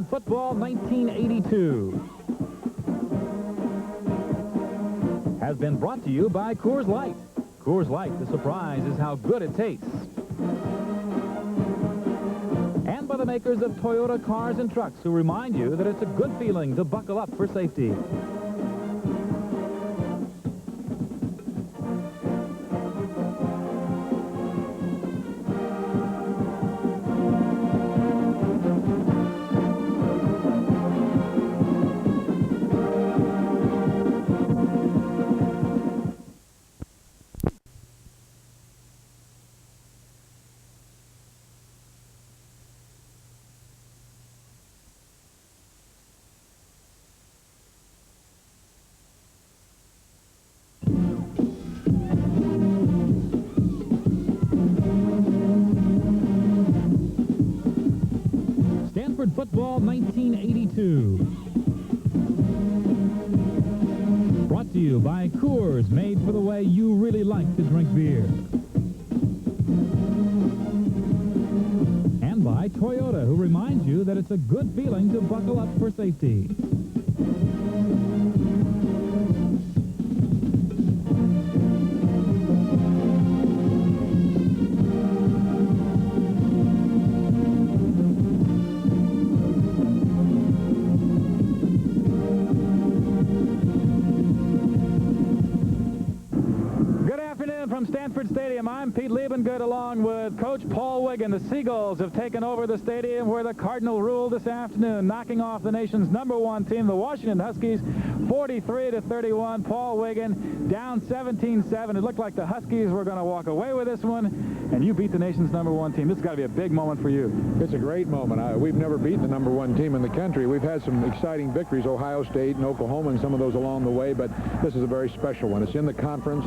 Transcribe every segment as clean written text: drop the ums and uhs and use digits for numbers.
Stanford football 1982 has been brought to you by Coors Light. Coors Light, the surprise is how good it tastes. And by the makers of Toyota cars and trucks, who remind you that it's a good feeling to buckle up for safety. Stanford football 1982. Brought to you by Coors, made for the way you really like to drink beer. And by Toyota, who reminds you that it's a good feeling to buckle up for safety. From Stanford Stadium, I'm Pete Liebengood along with Coach Paul Wiggin. The Seagulls have taken over the stadium where the Cardinal ruled this afternoon, knocking off the nation's #1 team, the Washington Huskies, 43-31. Paul Wiggin down 17-7. It looked like the Huskies were going to walk away with this one, and you beat the nation's #1 team. This has got to be a big moment for you. It's a great moment. We've never beaten the #1 team in the country. We've had some exciting victories, Ohio State and Oklahoma, and some of those along the way, but this is a very special one. It's in the conference.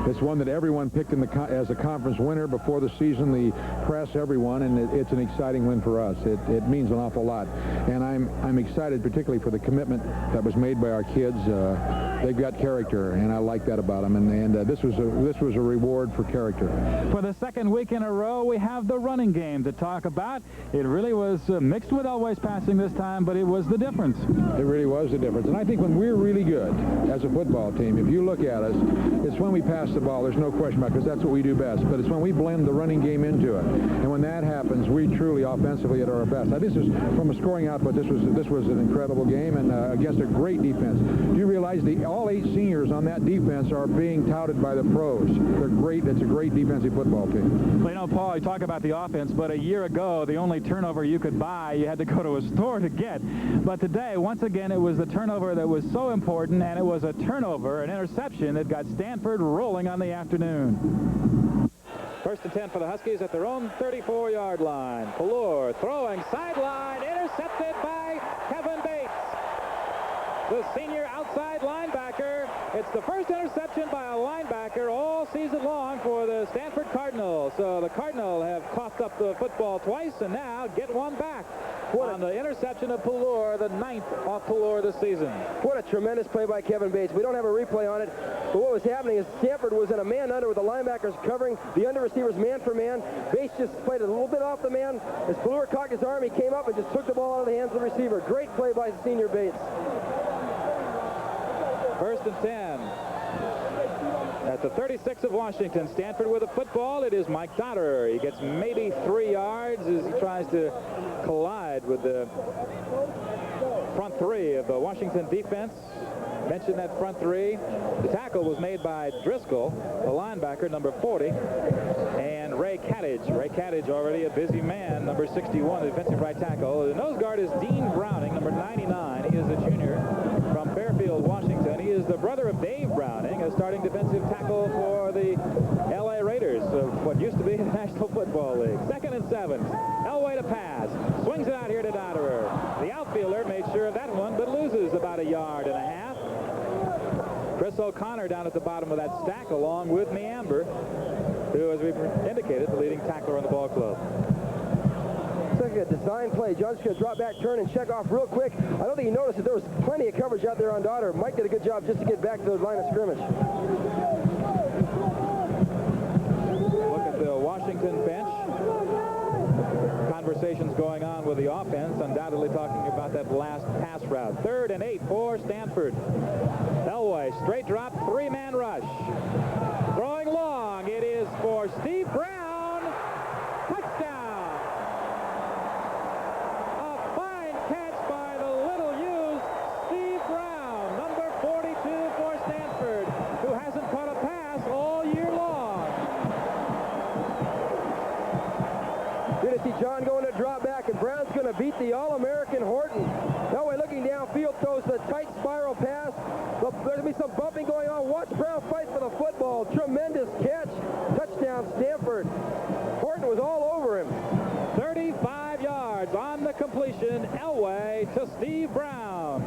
It's one that everyone picked as a conference winner before the season, the press, everyone, and it's an exciting win for us. It means an awful lot, and I'm excited particularly for the commitment that was made by our kids. They've got character, and I like that about them, and this was a reward for character. For the second week in a row, we have the running game to talk about. It really was mixed with Elway's passing this time, but it was the difference. It really was the difference, and I think when we're really good as a football team, if you look at us, it's when we pass the ball. There's no question about it, because that's what we do best, but it's when we blend the running game into it, and when that happens, we truly offensively at our best. Now, this is from a scoring output. This was an incredible game, and against a great defense. Do you realize all 8 seniors on that defense are being touted by the pros? They're great. It's a great defensive football team. Well, you know, Paul, you talk about the offense, but a year ago, the only turnover you could buy, you had to go to a store to get. But today, once again, it was the turnover that was so important, and it was a turnover, an interception that got Stanford rolling on the afternoon. First and 10 for the Huskies at their own 34-yard line. Pallor throwing sideline, intercepted by Kevin Bates, the senior outside linebacker. It's the first interception by a linebacker all season long for the Stanford Cardinals. So the Cardinals have coughed up the football twice and now get one back on the interception of Pallor, the 9th off Pallor this season. What a tremendous play by Kevin Bates. We don't have a replay on it, but what was happening is Stanford was in a man under with the linebackers covering the under receivers man for man. Bates just played a little bit off the man. As Pallor cocked his arm, he came up and just took the ball out of the hands of the receiver. Great play by senior Bates. First and 10. At the 36 of Washington, Stanford with a football. It is Mike Dotter. He gets maybe 3 yards as he tries to collide with the front 3 of the Washington defense. Mentioned that front 3. The tackle was made by Driscoll, the linebacker, number 40, and Ray Caddage. Ray Caddage already a busy man, number 61, the defensive right tackle. The nose guard is Dean Browning, number 99. He is a junior from Fairfield, Washington. He is the brother of Dave Browning, a starting defensive tackle for the LA Raiders of what used to be the National Football League. 2nd and 7. Elway to pass. Swings it out here to Dotterer. The outfielder made sure of that one, but loses about 1.5 yards. Chris O'Connor down at the bottom of that stack, along with Meamber, who, as we've indicated, the leading tackler on the ball club. It's like a design play. John's going to drop back, turn, and check off real quick. I don't think he noticed that there was plenty of coverage out there on Dotter. Mike did a good job just to get back to the line of scrimmage. Look at the Washington bench. Conversations going on with the offense, undoubtedly talking about about that last pass route. 3rd and 8 for Stanford. Elway, straight drop, 3-man rush. Throwing long, it is for Steve Brown. Touchdown! A fine catch by the little-used Steve Brown, number 42 for Stanford, who hasn't caught a pass all year long. Good to see John going to drop back, and Brown's going to beat the All-American Horton. Elway looking downfield, throws the tight spiral pass. There's going to be some bumping going on. Watch Brown fight for the football. Tremendous catch. Touchdown, Stanford. Horton was all over him. 35 yards on the completion. Elway to Steve Brown.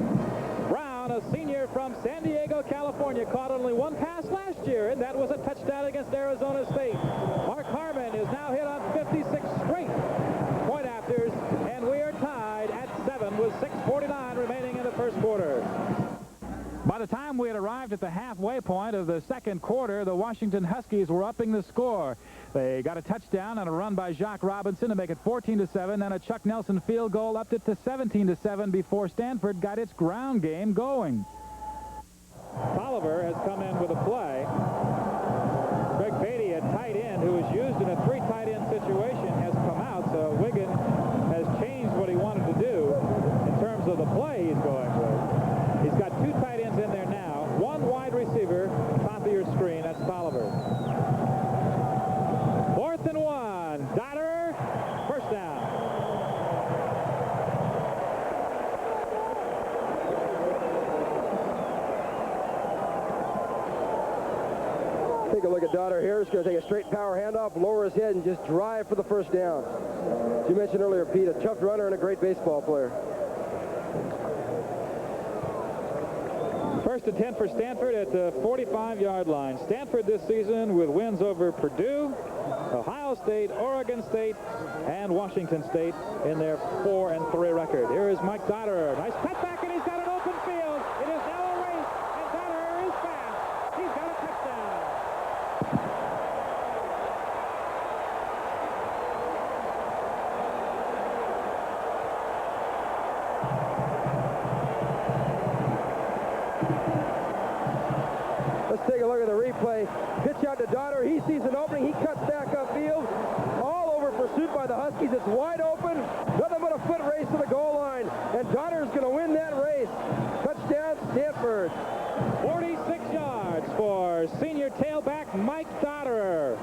Brown, a senior from San Diego, California, caught only one pass last year, and that was a touchdown against Arizona State. Mark Harmon is now hit on 56 straight point afters, and we are tied at 7 with 6:49 remaining in the first quarter. By the time we had arrived at the halfway point of the second quarter, the Washington Huskies were upping the score. They got a touchdown on a run by Jacques Robinson to make it 14-7, then a Chuck Nelson field goal upped it to 17-7 before Stanford got its ground game going. Tolliver has come in with a play. Greg Beatty, a tight end who was used in a 3 tight end situation, has come out, so Wigan has changed what he wanted to do in terms of the play he's going with. He's got 2 tight ends in there now. 1 wide receiver, top of your screen. That's Tolliver. 4th and 1. Dotter, first down. Take a look at Dotter here. He's going to take a straight power handoff, lower his head, and just drive for the first down. As you mentioned earlier, Pete, a tough runner and a great baseball player. 1st and 10 for Stanford at the 45-yard line. Stanford this season with wins over Purdue, Ohio State, Oregon State, and Washington State in their 4-3 record. Here is Mike Dotter. Nice cutback, and he's got an open field. It is now a race, and Dotter is fast. He's got a touchdown. Let's take a look at the replay. Pitch out to Dotter. He sees an opening. He cuts back upfield. All over pursuit by the Huskies. It's wide open. Nothing but a foot race to the goal line. And Dotter is going to win that race. Touchdown, Stanford. 46 yards for senior tailback Mike Dotter.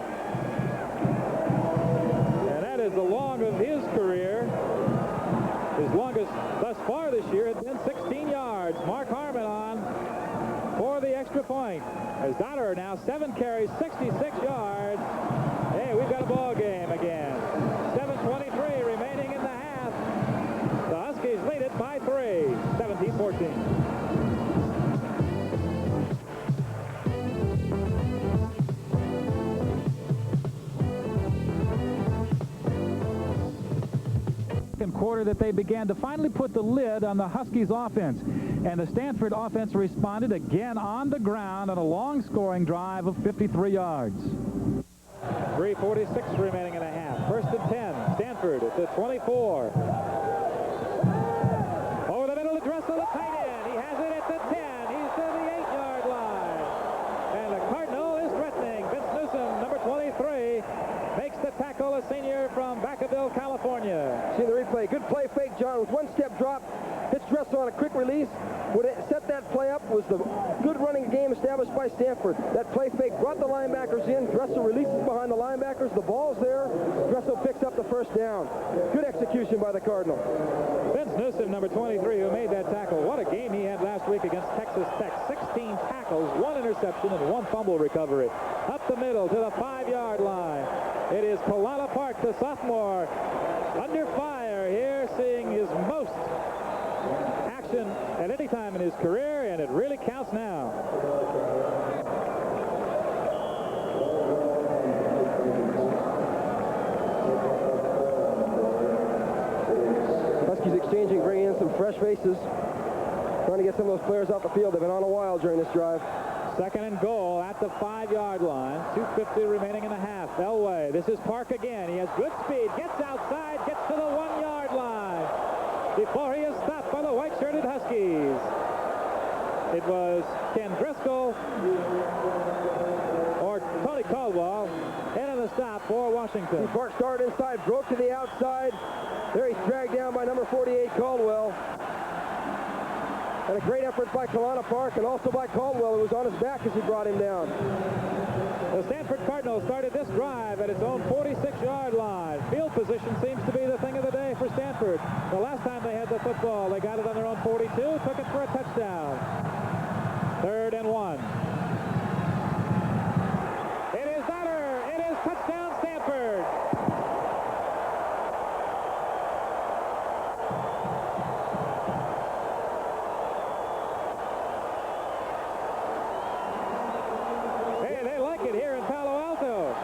And that is the long of his career. His longest thus far this year has been 16 yards. Mark Harmon on for the extra point. As Dotter now 7 carries, 66 yards. Hey, we've got a ball game again. 7:23 remaining in the half. The Huskies lead it by 3, 17-14. Quarter that they began to finally put the lid on the Huskies offense, and the Stanford offense responded again on the ground on a long scoring drive of 53 yards. 3:46 remaining in a half. 1st and 10. Stanford at the 24. Over the middle to Dressel, the tight end. He has it at the 10. He's to the 8-yard line, and the Cardinal is threatening. Vince Newsom, number 23, makes the tackle, a senior from Vacaville, California. See the replay. Good play fake, John, with 1-step drop. Hits Dressel on a quick release. What set that play up was the good running game established by Stanford. That play fake brought the linebackers in. Dressel releases behind the linebackers. The ball's there. Dressel picks up the first down. Good execution by the Cardinal. Vince Newsom, number 23, who made that tackle. What a game he had last week against Texas Tech. 16 tackles, 1 interception, and 1 fumble recovery. Up the middle to the 5-yard line. It is Kalala Park, the sophomore, under fire here, seeing his most action at any time in his career, and it really counts now. Huskies exchanging, bringing in some fresh faces, trying to get some of those players off the field. They've been on a while during this drive. 2nd and goal at the 5-yard line. 2:50 remaining in the half. Elway, this is Park again. He has good speed, gets outside, gets to the 1-yard line before he is stopped the white-shirted Huskies. It was Ken Driscoll or Tony Caldwell into the stop for Washington. Park started inside, broke to the outside. There he's dragged down by number 48, Caldwell. And a great effort by Kalana Park and also by Caldwell, who was on his back as he brought him down. The Stanford Cardinals started this drive at its own 46-yard line. Field position seems to be the thing of the day for Stanford. The last time they had the football, they got it on their own 42, took it for a touchdown. 3rd and 1. It is Dotter. It is touchdown Stanford.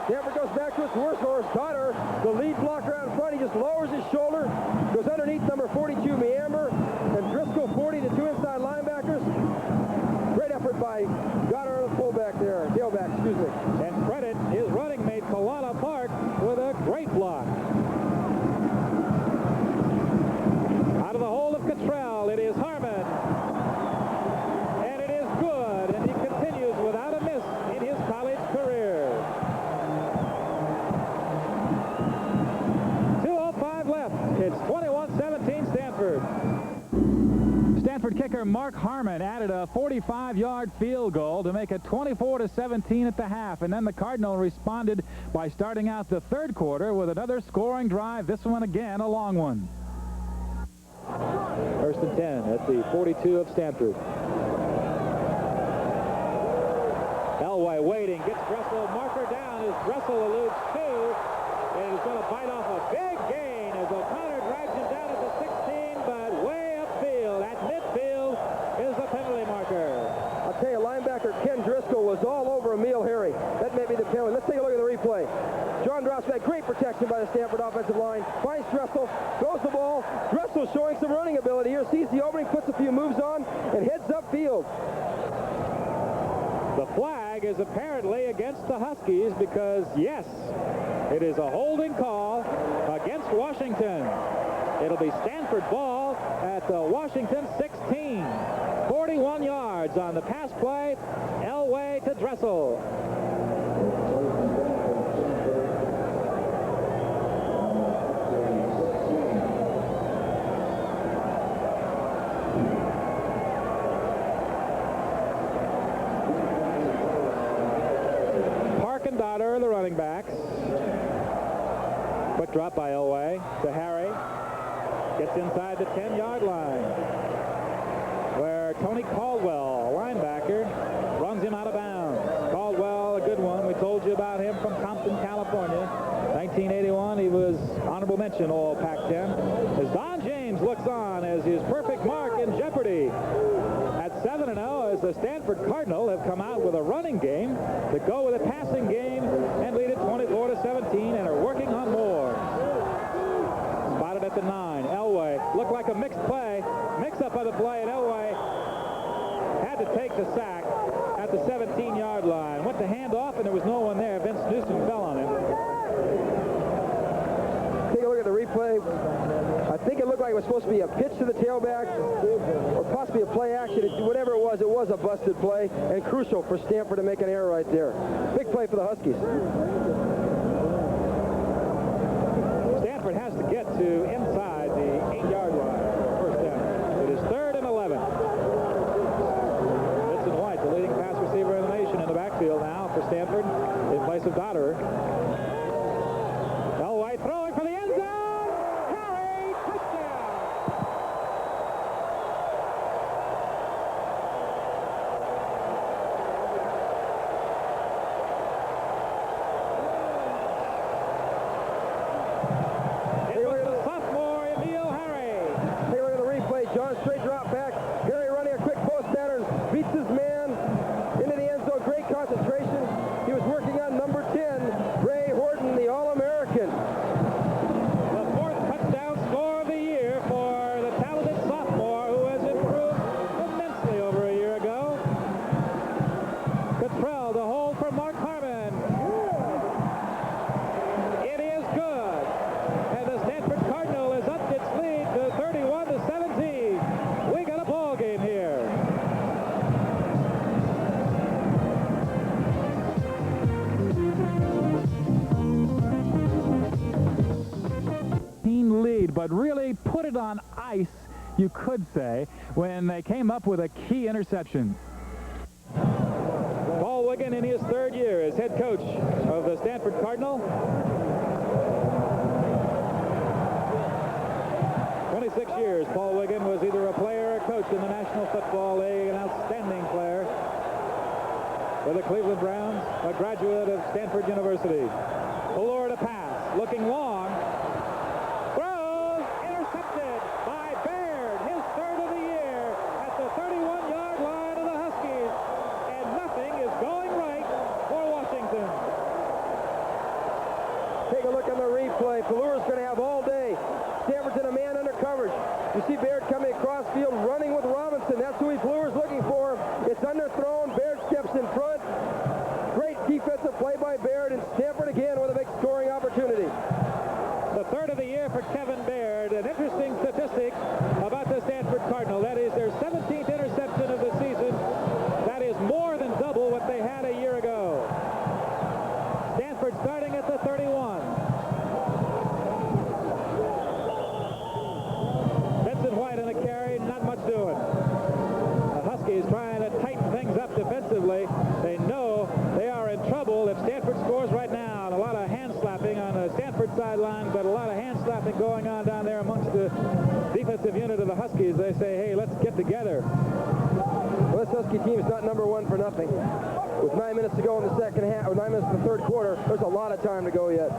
Stanford goes back to its worst horse, Dotter, the lead blocker out in front. He just lowers his shoulder, goes underneath number 42, Meamber, and Driscoll 40 to 2 inside linebackers. Great effort by Dotter, the fullback there, tailback, excuse me. And credit his running mate, Kalana Park, with a great block. Out of the hole of Cottrell, it is Harmon. And it is good, and he continues without a miss in his college career. 2:05 left. It's 21-17 Stanford. Stanford kicker Mark Harmon added a 45-yard field goal to make it 24-17 at the half, and then the Cardinal responded by starting out the third quarter with another scoring drive, this one again a long one. 1st and 10 at the 42 of Stanford. Elway waiting, gets Dressel, marker down as Dressel eludes 2, and is going to bite off a big gain as O'Connor drags him down at the 16, but way upfield at midfield is the penalty marker. I'll tell you, linebacker Ken Driscoll was all over Emil Harry. That may be the penalty. Let's take a look at the replay. John Drossback, great protection by the Stanford offensive line. Finds Dressel, throws the ball. Dressel showing some running ability here. Sees the opening, puts a few moves on, and heads upfield. The flag is apparently against the Huskies because, yes, it is a holding call against Washington. It'll be Stanford ball at the Washington 16. 41 yards on the pass play. Elway to Dressel. Dotter, the running backs. Quick drop by Elway to Harry. Gets inside the 10-yard line, where Tony Caldwell, a linebacker, runs him out of bounds. Caldwell, a good one. We told you about him from Compton, California. 1981, he was honorable mention all Pac-10. As Don James looks on as his perfect mark in jeopardy. At 7-0, as the Stanford Cardinal have come out with a running game to go with a passing game and lead it 24-17 and are working on more. Spotted at the 9. Elway looked like a mixed play. Mix-up of the play, and Elway had to take the sack at the 17-yard line. Went to hand off, and there was no one there. Vince Newsom fell on him. Take a look at the replay. I think it looked like it was supposed to be a pitch to the tailback or possibly a play action. Whatever it was a busted play and crucial for Stanford to make an error right there. Big play for the Huskies. Stanford has to get to inside the 8-yard line for first down. It is 3rd and 11. Vincent White, the leading pass receiver in the nation, in the backfield now for Stanford in place of Dotter. Elway throwing for the end zone. Harry, touchdown. It was the sophomore Emil Harry. Take a look at the replay. John straight drop back. Harry running a quick post pattern. Beats his man into the end zone. Great concentration. He was working on number 10, Ray Horton. but really put it on ice, you could say, when they came up with a key interception. Paul Wiggin in his third year as head coach of the Stanford Cardinal. 26 years, Paul Wiggin was either a player or coach in the National Football League, an outstanding player for the Cleveland Browns, a graduate of Stanford University. Florida pass, looking long, throws, intercepted by Baird, his third of the year, at the 31-yard line of the Huskies, and nothing is going right for Washington. Take a look on the replay. Pelur's going to have all day. Stanford's in a man under coverage. You see Baird coming across field, running with Robinson. That's who Pelur's looking for. It's underthrown. Baird steps in front. Great defensive play by Baird, and Stanford again with a big scoring opportunity. The third of the year for Kevin Baird. An interesting statistic about the Stanford Cardinal. That is their 17th interception of the season. That is more than double what they had a year ago. Stanford starting at the 31. Benson White on a carry, not much doing. The Huskies trying to tighten things up defensively. They know they are in trouble if Stanford scores right now. And a lot of hand slapping on the Stanford sideline, but a lot of hand slapping going on down there amongst the defensive unit of the Huskies. They say, hey, let's get together. Well, this Husky team is not number one for nothing. With 9 minutes to go in the second half, or 9 minutes in the third quarter, there's a lot of time to go yet.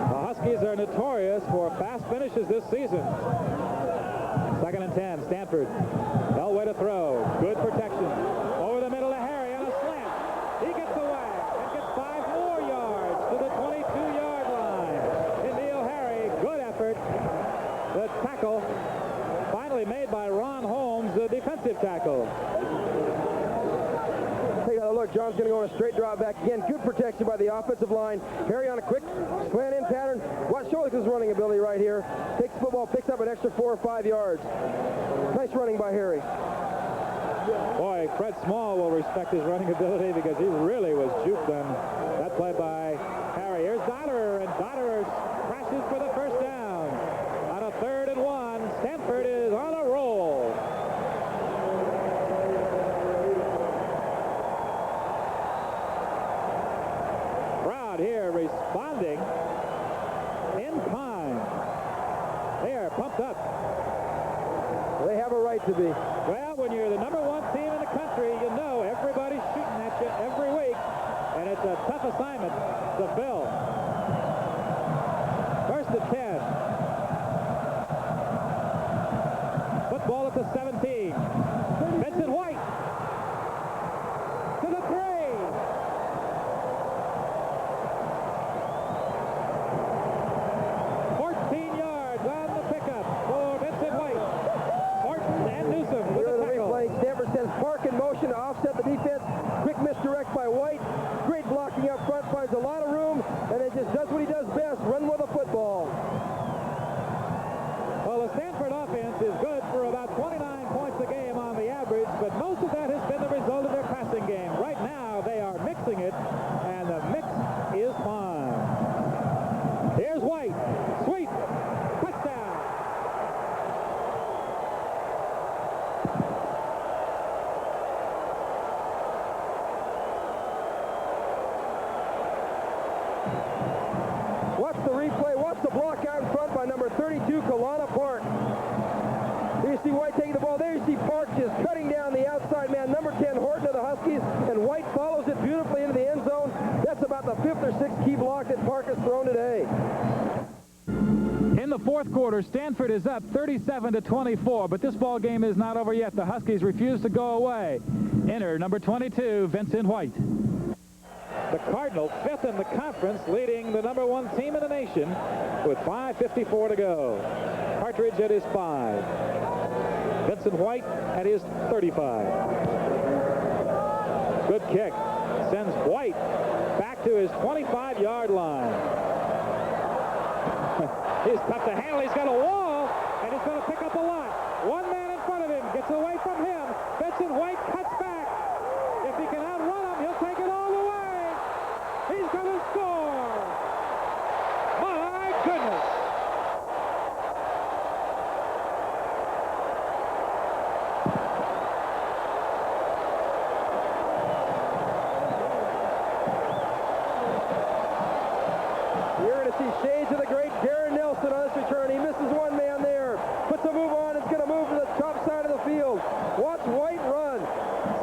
The Huskies are notorious for fast finishes this season. 2nd and 10, Stanford. Elway to throw. Good protection. Over the middle to Harry on a slant. He gets away and gets 5 more yards to the 22-yard line. And Neil Harry, good effort. The tackle finally made by Ron Holmes, the defensive tackle. Take a look. John's going to go on a straight drop back again. Good protection by the offensive line. Harry on a quick slant in pattern. Watch shows his running ability right here. Takes the football, picks up an extra 4 or 5 yards. Nice running by Harry. Boy, Fred Small will respect his running ability because he really was juked on that play by Harry. Here's Dotter, and Dotter crashes for the first down. On a 3rd and 1, Stanford is on a roll. Crowd here responding in kind. They are pumped up. They have a right to be. Well, when you're the number 1 team in the country, you know everybody's shooting at you every week, and it's a tough assignment to fill. 1st and 10. Football at the 17. Benson White to the 3. Park in motion to offset the defense. Quick misdirect by White. Great blocking up front. Finds a lot of room. And it just does what he does best. Run with the football. Well, the Stanford offense is good for about 29 points a game on the average. But most of that has been the result of their passing game. Right now, they are mixing it. And the mix is fine. Here's White. Sweet. Touchdown. Number 32, Kalana Park. There you see White taking the ball. There you see Park just cutting down the outside man. Number 10, Horton of the Huskies, and White follows it beautifully into the end zone. That's about the 5th or 6th key block that Park has thrown today. In the 4th quarter, Stanford is up 37-24, but this ball game is not over yet. The Huskies refuse to go away. Enter number 22, Vincent White. The Cardinals, 5th in the conference, leading the number 1 team in the nation with 5:54 to go. Partridge at his 5. Vincent White at his 35. Good kick. Sends White back to his 25-yard line. He's tough to handle. He's got a wall, and he's going to pick up a lot. One man in front of him gets away from him. Vincent White cuts back. If he can outrun him, he'll take it all the way. He's going to score. My goodness. see shades of the great Darren Nelson on this return. He misses one man there. Puts a move on. It's going to move to the top side of the field. Watch White run.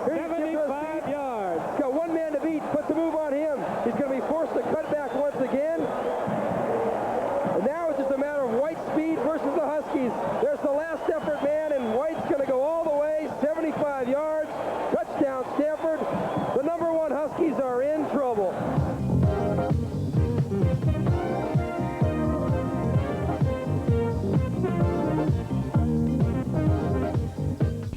75 yards. He's got one man to beat. Puts a move on him. He's going to be forced to cut back once again. And now it's just a matter of White's speed versus the Huskies. There's the last effort man, and White's going to go all the way. 75 yards. Touchdown, Stanford. The number 1 Huskies are in trouble.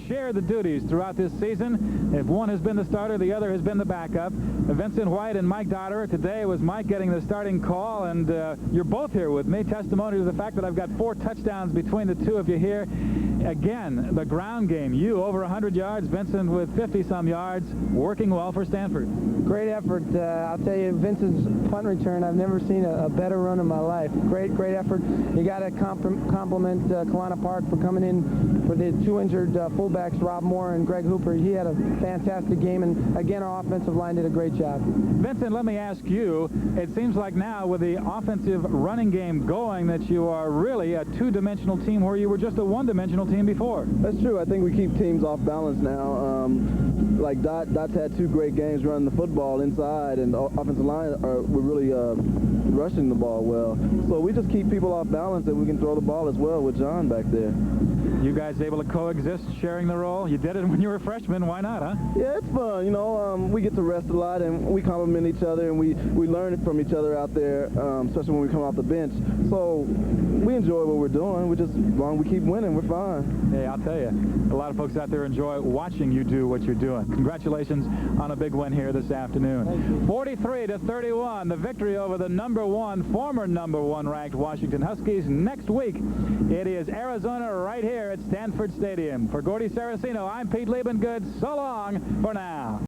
Share the duties throughout this season. If one has been the starter, the other has been the backup. Vincent White and Mike Dotterer. Today was Mike getting the starting call, and you're both here with me. Testimony to the fact that I've got 4 touchdowns between the two of you here. Again, the ground game. You over 100 yards, Vincent with 50-some yards, working well for Stanford. Great effort. I'll tell you, Vincent's punt return, I've never seen a better run in my life. Great effort. You got to compliment Kalana Park for coming in for the 2 injured fullbacks, Rob Moore and Greg Hooper. He had a fantastic game, and again, our offensive line did a great job. Vincent, let me ask you, it seems like now with the offensive running game going that you are really a 2-dimensional team where you were just a 1-dimensional team before. That's true. I think we keep teams off balance now. Like Dot's had 2 great games running the football inside, and the offensive line we're really rushing the ball well. So we just keep people off balance, and we can throw the ball as well with John back there. You guys able to coexist, sharing the role? You did it when you were freshmen. Why not, huh? Yeah, it's fun. You know, we get to rest a lot, and we compliment each other, and we learn it from each other out there, especially when we come off the bench. So we enjoy what we're doing. As long as we keep winning, we're fine. Hey, I'll tell you, a lot of folks out there enjoy watching you do what you're doing. Congratulations on a big win here this afternoon. 43-31, the victory over the former number 1 ranked Washington Huskies. Next week, it is Arizona right here at Stanford Stadium. For Gordy Saraceno, I'm Pete Liebengood. So long for now.